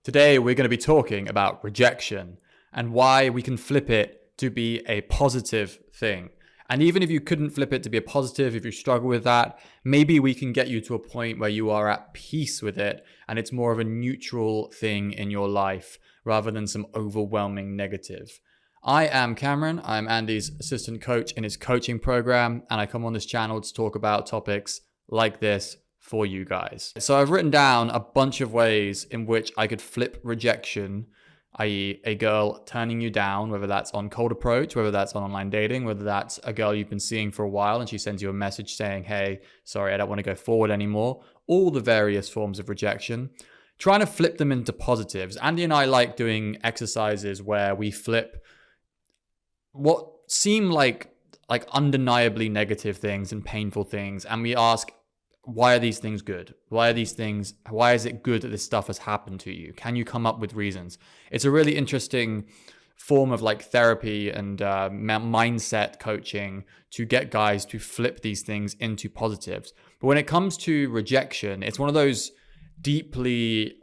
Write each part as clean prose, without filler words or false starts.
Today, we're going to be talking about rejection and why we can flip it to be a positive thing. And even if you couldn't flip it to be a positive, if you struggle with that, maybe we can get you to a point where you are at peace with it and it's more of a neutral thing in your life rather than some overwhelming negative. I am Cameron. I'm Andy's assistant coach in his coaching program, and I come on this channel to talk about topics like this for you guys. So I've written down a bunch of ways in which I could flip rejection, i.e. a girl turning you down, whether that's on cold approach, whether that's on online dating, whether that's a girl you've been seeing for a while and she sends you a message saying, hey, sorry, I don't want to go forward anymore. All the various forms of rejection, trying to flip them into positives. Andy and I like doing exercises where we flip what seem like undeniably negative things and painful things, and we ask, why are these things good? Why is it good that this stuff has happened to you? Can you come up with reasons? It's a really interesting form of therapy and mindset coaching to get guys to flip these things into positives. But when it comes to rejection, it's one of those deeply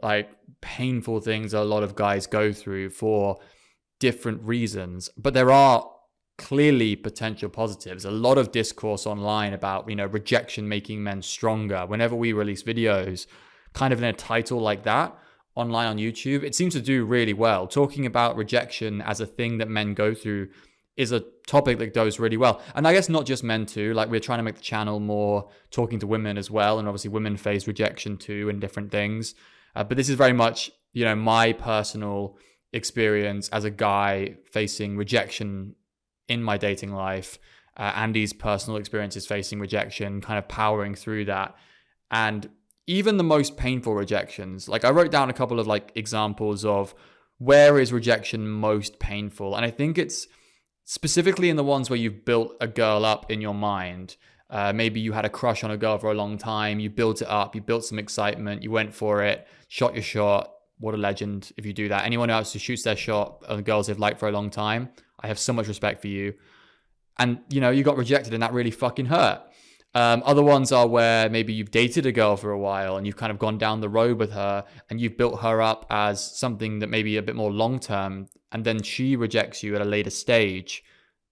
painful things that a lot of guys go through for different reasons. But there are clearly potential positives. A lot of discourse online about, rejection making men stronger. Whenever we release videos kind of in a title like that online on YouTube, it seems to do really well. Talking about rejection as a thing that men go through is a topic that goes really well. And I guess not just men too, we're trying to make the channel more talking to women as well. And obviously women face rejection too in different things. But this is very much, my personal experience as a guy facing rejection in my dating life. Andy's personal experiences facing rejection, kind of powering through that. And even the most painful rejections, I wrote down a couple of examples of where is rejection most painful. And I think it's specifically in the ones where you've built a girl up in your mind. Maybe you had a crush on a girl for a long time, you built it up, you built some excitement, you went for it, shot your shot. What a legend if you do that. Anyone else who shoots their shot on girls they've liked for a long time, I have so much respect for you. And, you got rejected and that really fucking hurt. Other ones are where maybe you've dated a girl for a while and you've kind of gone down the road with her and you've built her up as something that maybe a bit more long-term, and then she rejects you at a later stage.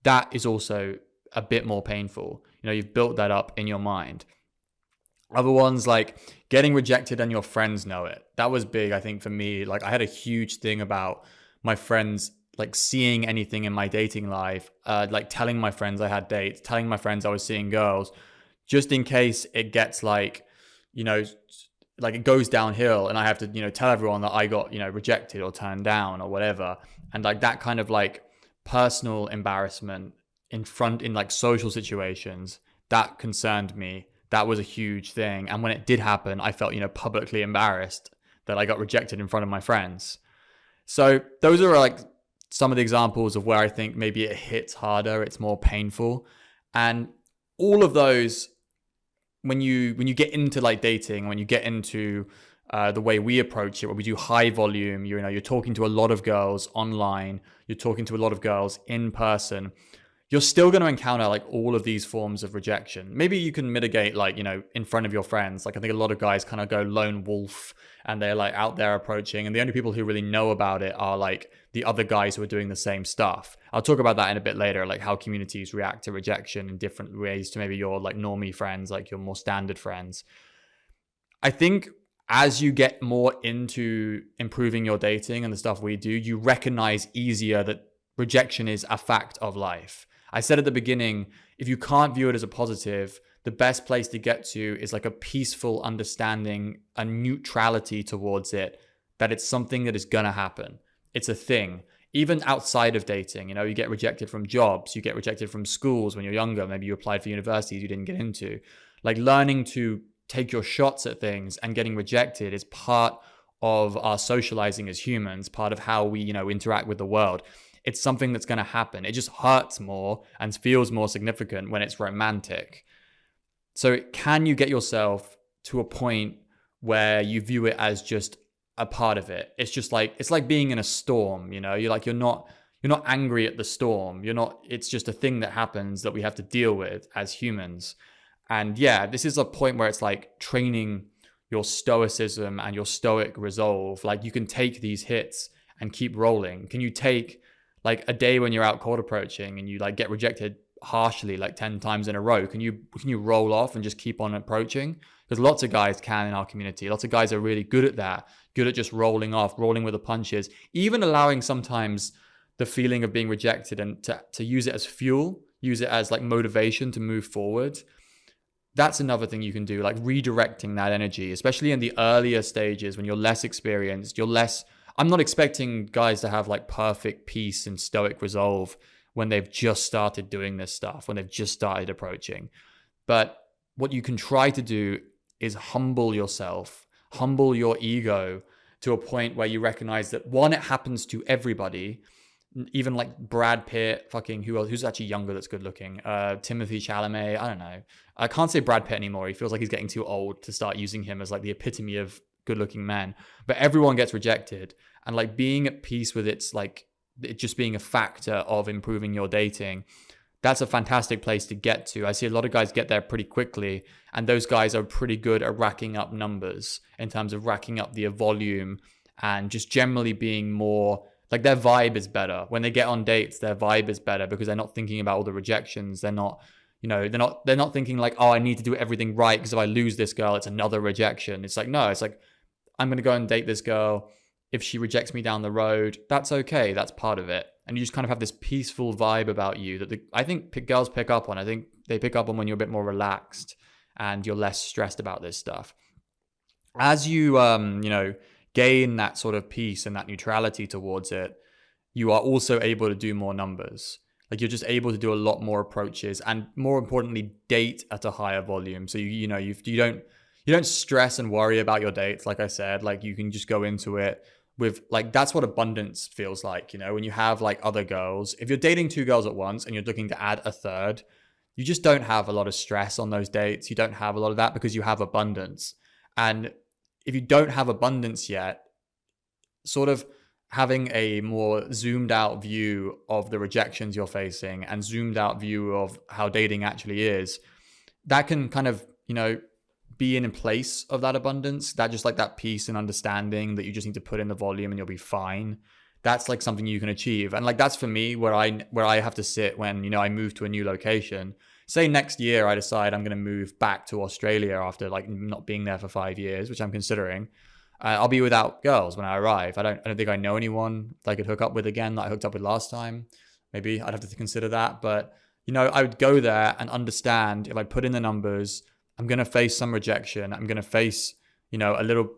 That is also a bit more painful. You've built that up in your mind. Other ones getting rejected and your friends know it. That was big, I think, for me. I had a huge thing about my friends seeing anything in my dating life, telling my friends I had dates, telling my friends I was seeing girls, just in case it gets it goes downhill and I have to, tell everyone that I got, rejected or turned down or whatever. And that kind of personal embarrassment in social situations, that concerned me. That was a huge thing. And when it did happen, I felt, publicly embarrassed that I got rejected in front of my friends. So those are some of the examples of where I think maybe it hits harder, it's more painful. And all of those, when you get into dating, when you get into the way we approach it, where we do high volume, you're talking to a lot of girls online, you're talking to a lot of girls in person, you're still going to encounter all of these forms of rejection. Maybe you can mitigate in front of your friends. I think a lot of guys kind of go lone wolf and they're out there approaching, and the only people who really know about it are the other guys who are doing the same stuff. I'll talk about that in a bit later, how communities react to rejection in different ways to maybe your normie friends, your more standard friends. I think as you get more into improving your dating and the stuff we do, you recognize easier that rejection is a fact of life. I said at the beginning, if you can't view it as a positive, the best place to get to is a peaceful understanding, a neutrality towards it, that it's something that is going to happen. It's a thing. Even outside of dating, you get rejected from jobs, you get rejected from schools when you're younger. Maybe you applied for universities you didn't get into. Learning to take your shots at things and getting rejected is part of our socializing as humans, part of how we, interact with the world. It's something that's going to happen. It just hurts more and feels more significant when it's romantic. So can you get yourself to a point where you view it as just a part of it? It's just it's like being in a storm, you're not angry at the storm. It's just a thing that happens that we have to deal with as humans. And yeah, this is a point where it's training your stoicism and your stoic resolve? Like, you can take these hits and keep rolling. Can you take like a day when you're out cold approaching and you like get rejected harshly like 10 times in a row? Can you roll off and just keep on approaching? Because lots of guys can in our community. Lots of guys are really good at that, good at just rolling off, rolling with the punches, even allowing sometimes the feeling of being rejected and to use it as fuel, use it as like motivation to move forward. That's another thing you can do, like redirecting that energy, especially in the earlier stages when you're less experienced, I'm not expecting guys to have like perfect peace and stoic resolve when they've just started doing this stuff, when they've just started approaching. But what you can try to do is humble yourself, humble your ego to a point where you recognize that, one, it happens to everybody, even like Brad Pitt, fucking who else, who's actually younger that's good looking? Timothy Chalamet, I don't know. I can't say Brad Pitt anymore. He feels like he's getting too old to start using him as like the epitome of good looking men. But everyone gets rejected, and like being at peace with it's like it just being a factor of improving your dating. That's a fantastic place to get to. I see a lot of guys get there pretty quickly, and those guys are pretty good at racking up numbers in terms of racking up the volume and just generally being more like their vibe is better. When they get on dates, their vibe is better because they're not thinking about all the rejections. They're not thinking like, oh, I need to do everything right because if I lose this girl, it's another rejection. It's like, no, it's like, I'm going to go and date this girl. If she rejects me down the road, that's okay. That's part of it. And you just kind of have this peaceful vibe about you that I think girls pick up on. I think they pick up on when you're a bit more relaxed and you're less stressed about this stuff. As you, gain that sort of peace and that neutrality towards it, you are also able to do more numbers. Like, you're just able to do a lot more approaches and, more importantly, date at a higher volume. So you don't stress and worry about your dates. Like I said, like you can just go into it with like, that's what abundance feels like. When you have like other girls, if you're dating 2 girls at once and you're looking to add a third, you just don't have a lot of stress on those dates. You don't have a lot of that because you have abundance. And if you don't have abundance yet, sort of having a more zoomed out view of the rejections you're facing and zoomed out view of how dating actually is, that can kind of, be in place of that abundance, that just like that peace and understanding that you just need to put in the volume and you'll be fine. That's like something you can achieve. And like, that's for me where I have to sit when, I move to a new location. Say next year I decide I'm going to move back to Australia after like not being there for 5 years, which I'm considering. I'll be without girls when I arrive. I don't think I know anyone that I could hook up with again that I hooked up with last time. Maybe I'd have to consider that. But, I would go there and understand if I put in the numbers, I'm going to face some rejection. I'm going to face, a little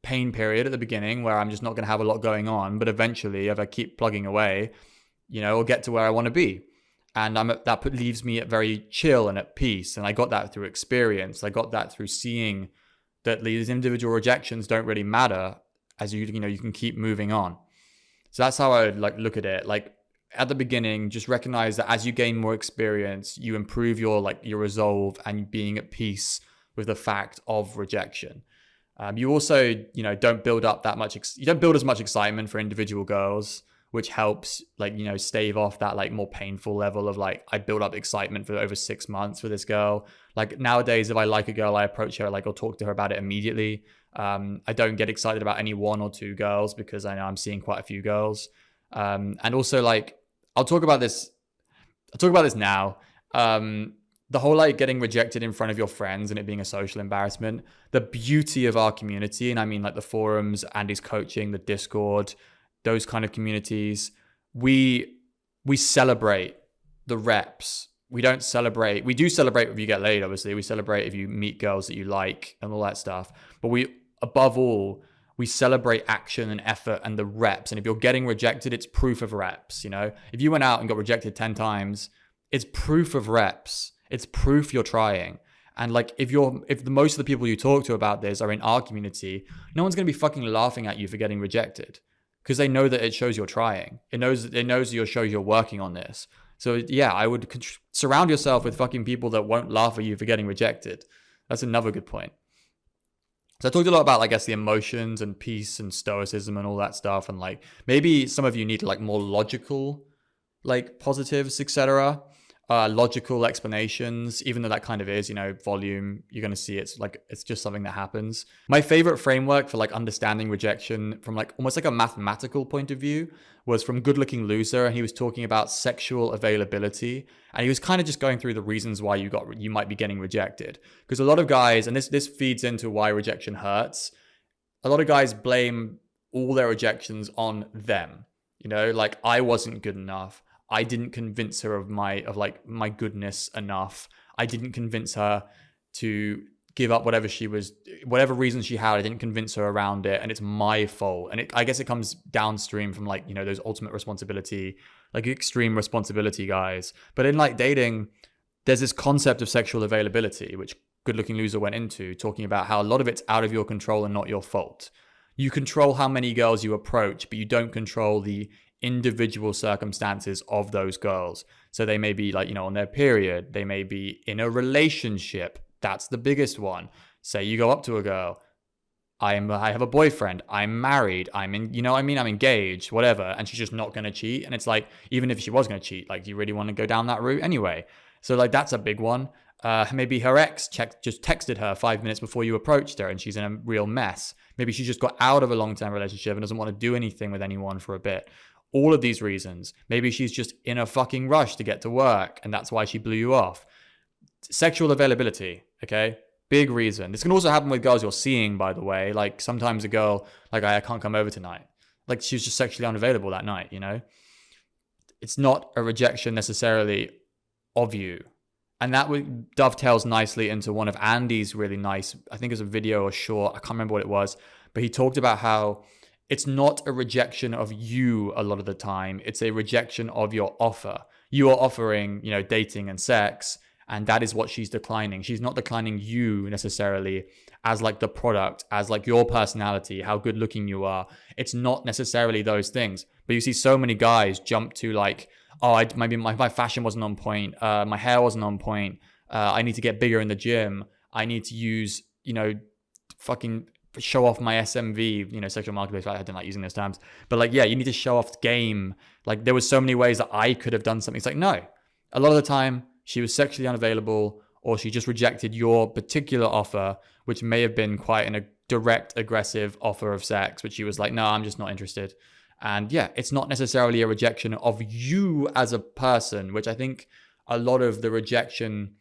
pain period at the beginning where I'm just not going to have a lot going on. But eventually, if I keep plugging away, I'll get to where I want to be. And that leaves me at very chill and at peace. And I got that through experience. I got that through seeing that these individual rejections don't really matter as you can keep moving on. So that's how I would like look at it. Like, at the beginning, just recognize that as you gain more experience, you improve your resolve and being at peace with the fact of rejection. You also, don't build up that much. You don't build as much excitement for individual girls, which helps stave off that like more painful level of like, I build up excitement for over 6 months for this girl. Like nowadays, if I like a girl, I approach her, like I'll talk to her about it immediately. I don't get excited about any 1 or 2 girls because I know I'm seeing quite a few girls. And also like, I'll talk about this now. The whole like getting rejected in front of your friends and it being a social embarrassment, the beauty of our community, and I mean like the forums, Andy's coaching, the Discord, those kind of communities, we celebrate the reps. We do celebrate if you get laid, obviously. We celebrate if you meet girls that you like and all that stuff. But above all, we celebrate action and effort and the reps. And if you're getting rejected, it's proof of reps. If you went out and got rejected 10 times, it's proof of reps. It's proof you're trying. And like, if the most of the people you talk to about this are in our community, no one's going to be fucking laughing at you for getting rejected because they know that it shows you're trying. It knows it shows you're working on this. So yeah, I would surround yourself with fucking people that won't laugh at you for getting rejected. That's another good point. So I talked a lot about, I guess, the emotions and peace and stoicism and all that stuff. And like, maybe some of you need like more logical, like positives, etc. logical explanations, even though that kind of is, volume, you're going to see it's just something that happens. My favorite framework for like understanding rejection from like almost like a mathematical point of view was from Good Looking Loser, and he was talking about sexual availability, and he was kind of just going through the reasons why you might be getting rejected. Because a lot of guys, and this feeds into why rejection hurts, a lot of guys blame all their rejections on them. Like, I wasn't good enough. I didn't convince her of my goodness enough. I didn't convince her to give up whatever reason she had. I didn't convince her around it, and it's my fault. And I guess it comes downstream from like, those ultimate responsibility, like extreme responsibility guys. But in like dating, there's this concept of sexual availability, which Good Looking Loser went into, talking about how a lot of it's out of your control and not your fault. You control how many girls you approach, but you don't control the individual circumstances of those girls. So they may be like, on their period. They may be in a relationship. That's the biggest one. Say you go up to a girl. I have a boyfriend. I'm married. I'm engaged, whatever. And she's just not going to cheat. And it's like, even if she was going to cheat, like, do you really want to go down that route anyway? So like, that's a big one. Maybe her ex just texted her 5 minutes before you approached her and she's in a real mess. Maybe she just got out of a long-term relationship and doesn't want to do anything with anyone for a bit. All of these reasons. Maybe she's just in a fucking rush to get to work and that's why she blew you off. Sexual availability, okay? Big reason. This can also happen with girls you're seeing, by the way. Like, sometimes a girl, like, I can't come over tonight. Like, she was just sexually unavailable that night, It's not a rejection necessarily of you. And that dovetails nicely into one of Andy's really nice, I think it was a video or short, I can't remember what it was, but he talked about how it's not a rejection of you a lot of the time. It's a rejection of your offer. You are offering, dating and sex, and that is what she's declining. She's not declining you necessarily as like the product, as like your personality, how good looking you are. It's not necessarily those things. But you see so many guys jump to like, maybe my fashion wasn't on point. My hair wasn't on point. I need to get bigger in the gym. I need to use, fucking show off my SMV, sexual marketplace. I don't like using those terms. But like, yeah, you need to show off the game. Like, there was so many ways that I could have done something. It's like, no. A lot of the time, she was sexually unavailable, or she just rejected your particular offer, which may have been quite a direct, aggressive offer of sex, which she was like, no, I'm just not interested. And yeah, it's not necessarily a rejection of you as a person, which I think a lot of the rejection,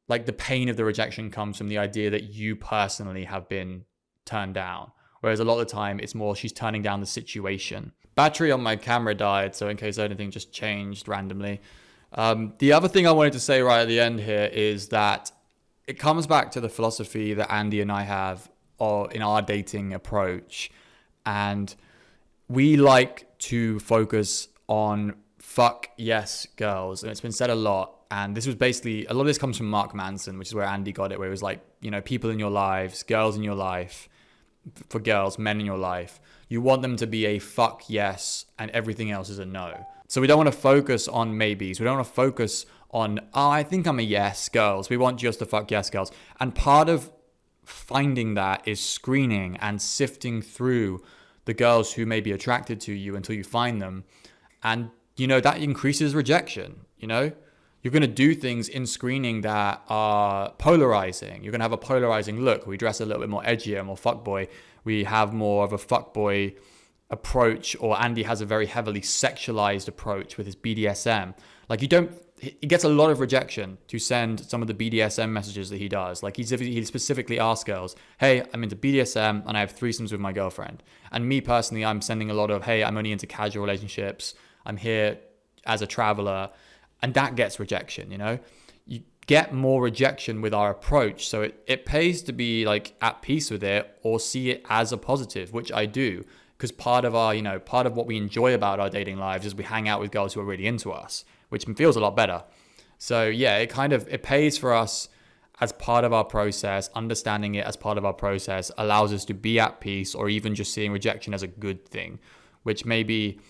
like the pain of the rejection, comes from the idea that you personally have been turned down. Whereas a lot of the time it's more she's turning down the situation. Battery on my camera died, so in case anything just changed randomly. The other thing I wanted to say right at the end here is that it comes back to the philosophy that Andy and I have in our dating approach. And we like to focus on fuck yes girls. And it's been said a lot. And this was basically, a lot of this comes from Mark Manson, which is where Andy got it, where it was like, people in your lives, girls in your life, for girls, men in your life, you want them to be a fuck yes and everything else is a no. So we don't want to focus on maybes. We don't want to focus on, I think I'm a yes girls. We want just the fuck yes girls. And part of finding that is screening and sifting through the girls who may be attracted to you until you find them. And, that increases rejection, You're going to do things in screening that are polarizing. You're going to have a polarizing look. We dress a little bit more edgier, more fuckboy. We have more of a fuckboy approach, or Andy has a very heavily sexualized approach with his BDSM. Like, he gets a lot of rejection to send some of the BDSM messages that he does. Like, he specifically asks girls, hey, I'm into BDSM and I have threesomes with my girlfriend. And me personally, I'm sending a lot of, hey, I'm only into casual relationships. I'm here as a traveler. And that gets rejection, You get more rejection with our approach. So it pays to be like at peace with it or see it as a positive, which I do. Because part of what we enjoy about our dating lives is we hang out with girls who are really into us, which feels a lot better. So yeah, it pays for us as part of our process. Understanding it as part of our process allows us to be at peace, or even just seeing rejection as a good thing, which maybe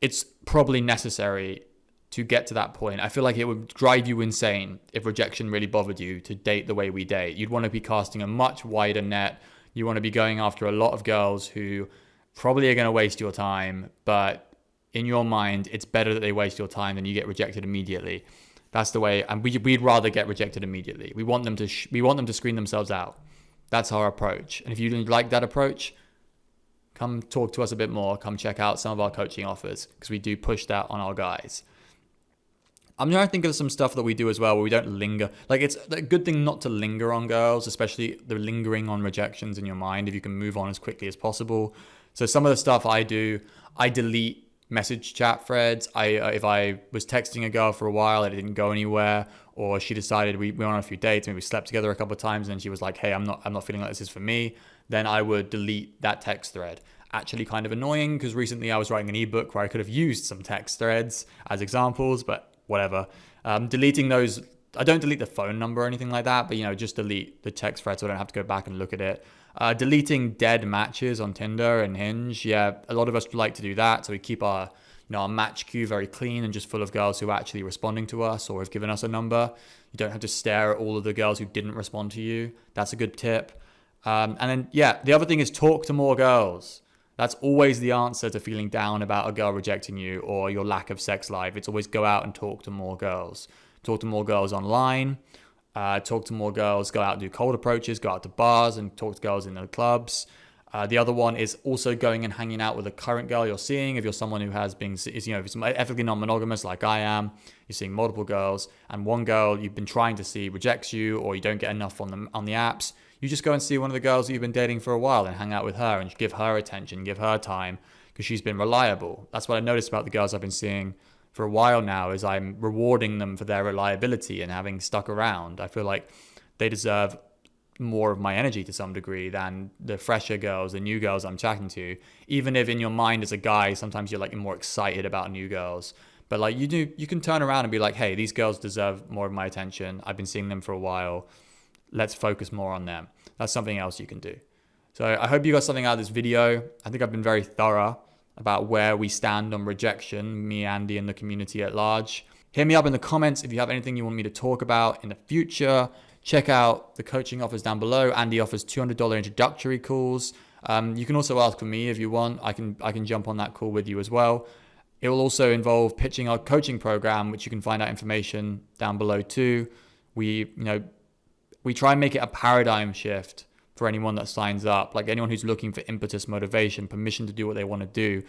it's probably necessary to get to that point. I feel like it would drive you insane if rejection really bothered you to date the way we date. You'd want to be casting a much wider net. You want to be going after a lot of girls who probably are going to waste your time, but in your mind, it's better that they waste your time than you get rejected immediately. That's the way, and we'd rather get rejected immediately. We want them to screen themselves out. That's our approach. And if you didn't like that approach, come talk to us a bit more. Come check out some of our coaching offers, because we do push that on our guys. I'm trying to think of some stuff that we do as well where we don't linger. Like, it's a good thing not to linger on girls, especially the lingering on rejections in your mind, if you can move on as quickly as possible. So some of the stuff I do, I delete message chat threads. If I was texting a girl for a while, it didn't go anywhere, or she decided we went on a few dates, maybe we slept together a couple of times, and then she was like, hey, I'm not feeling like this is for me, then I would delete that text thread. Actually kind of annoying, because recently I was writing an ebook where I could have used some text threads as examples, but whatever. Deleting those, I don't delete the phone number or anything like that, but just delete the text thread so I don't have to go back and look at it. Deleting dead matches on Tinder and Hinge. Yeah, a lot of us like to do that, so we keep our our match queue very clean and just full of girls who are actually responding to us or have given us a number. You don't have to stare at all of the girls who didn't respond to you. That's a good tip. And then, the other thing is talk to more girls. That's always the answer to feeling down about a girl rejecting you or your lack of sex life. It's always go out and talk to more girls. Talk to more girls online. Talk to more girls. Go out and do cold approaches. Go out to bars and talk to girls in the clubs. The other one is also going and hanging out with a current girl you're seeing. If you're someone who if it's ethically non-monogamous like I am, you're seeing multiple girls, and one girl you've been trying to see rejects you, or you don't get enough on the apps, you just go and see one of the girls that you've been dating for a while and hang out with her and give her attention, give her time, because she's been reliable. That's what I noticed about the girls I've been seeing for a while now, is I'm rewarding them for their reliability and having stuck around. I feel like they deserve more of my energy to some degree than the fresher girls, the new girls I'm chatting to. Even if in your mind as a guy, sometimes you're more excited about new girls. But you can turn around and be like, hey, these girls deserve more of my attention. I've been seeing them for a while. Let's focus more on them. That's something else you can do. So I hope you got something out of this video. I think I've been very thorough about where we stand on rejection, me, Andy, and the community at large. Hit me up in the comments if you have anything you want me to talk about in the future. Check out the coaching offers down below. Andy offers $200 introductory calls. You can also ask for me if you want. I can jump on that call with you as well. It will also involve pitching our coaching program, which you can find out information down below too. We try and make it a paradigm shift for anyone that signs up. Like anyone who's looking for impetus, motivation, permission to do what they want to do.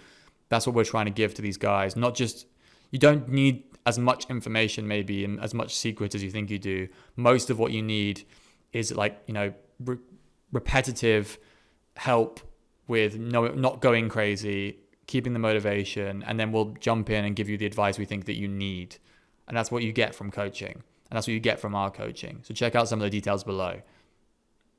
That's what we're trying to give to these guys. Not just, you don't need as much information maybe and as much secret as you think you do. Most of what you need is repetitive help with not going crazy, keeping the motivation, and then we'll jump in and give you the advice we think that you need. And that's what you get from coaching. And that's what you get from our coaching. So check out some of the details below.